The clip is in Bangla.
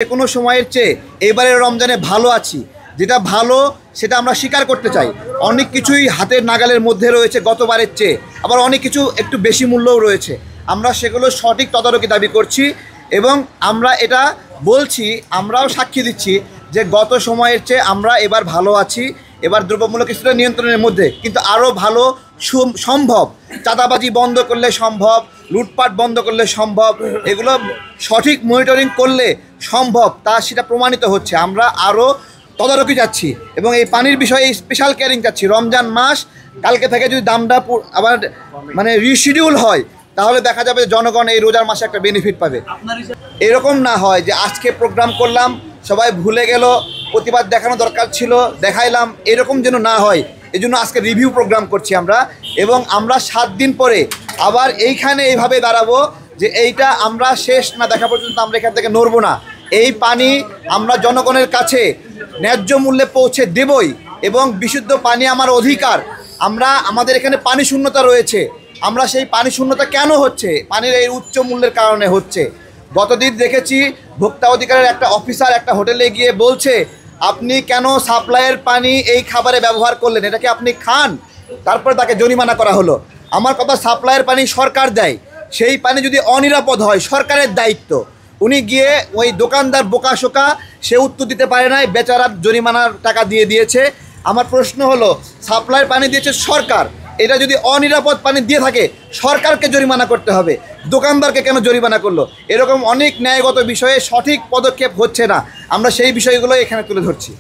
কোনো সময়ের চেয়ে এবারের রমজানে ভালো আছি। যেটা ভালো সেটা আমরা স্বীকার করতে চাই। অনেক কিছুই হাতের নাগালের মধ্যে রয়েছে গতবারের চেয়ে, আবার অনেক কিছু একটু বেশি মূল্যও রয়েছে। আমরা সেগুলো সঠিক তদারকি দাবি করছি এবং আমরা এটা বলছি, আমরাও সাক্ষী দিচ্ছি যে গত সময়ের চেয়ে আমরা এবার ভালো আছি। এবার দ্রব্যমূল্য কিছুটা নিয়ন্ত্রণের মধ্যে, কিন্তু আরও ভালো সম্ভব। চাঁদাবাজি বন্ধ করলে সম্ভব, লুটপাট বন্ধ করলে সম্ভব, এগুলো সঠিক মনিটরিং করলে সম্ভব, তা সেটা প্রমাণিত হচ্ছে। আমরা আরও তদারকি চাচ্ছি এবং এই পানির বিষয়ে স্পেশাল কেয়ারিং চাচ্ছি। রমজান মাস কালকে থেকে যদি দামটা আবার রিশিডিউল হয়, তাহলে দেখা যাবে জনগণ এই রোজার মাসে একটা বেনিফিট পাবে। এরকম না হয় যে আজকে প্রোগ্রাম করলাম, সবাই ভুলে গেল, প্রতিবাদ দেখানো দরকার ছিল, দেখাইলাম, এরকম যেন না হয়। এই জন্য আজকে রিভিউ প্রোগ্রাম করছি আমরা, এবং আমরা 7 দিন পরে আবার এইখানে এইভাবে দাঁড়াবো যে এইটা আমরা শেষ না দেখা পর্যন্ত আমরা এখান থেকে নড়বো না। এই পানি আমরা জনগণের কাছে ন্যায্য মূল্যে পৌঁছে দেবই, এবং বিশুদ্ধ পানি আমার অধিকার। আমাদের এখানে পানি শূন্যতা রয়েছে। আমরা সেই পানি শূন্যতা কেন হচ্ছে? পানির এই উচ্চ মূল্যের কারণে হচ্ছে। গতদিন দেখেছি ভোক্তা অধিকারের একটা অফিসার একটা হোটেলে গিয়ে বলছে, আপনি কেন সাপ্লাইয়ের পানি এই খাবারে ব্যবহার করলেন, এটা কি আপনি খান? তারপরে তাকে জরিমানা করা হলো। আমার কথা, সাপ্লাইয়ের পানি সরকার দেয়, সেই পানি যদি অনিরাপদ হয় সরকারের দায়িত্ব। উনি গিয়ে ওই দোকানদার বোকাশোকা, সে উত্তর দিতে পারে নাই, বেচারা জরিমানার টাকা দিয়ে দিয়েছে। আমার প্রশ্ন হলো, সাপ্লাইয়ের পানি দিয়েছে সরকার, এটা যদি অনিরাপদ পানি দিয়ে থাকে সরকারকে জরিমানা করতে হবে, দোকানদারকে কেন জরিমানা করলো? এরকম অনেক ন্যায়গত বিষয়ে সঠিক পদক্ষেপ হচ্ছে না। আমরা সেই বিষয়গুলো এখানে তুলে ধরছি।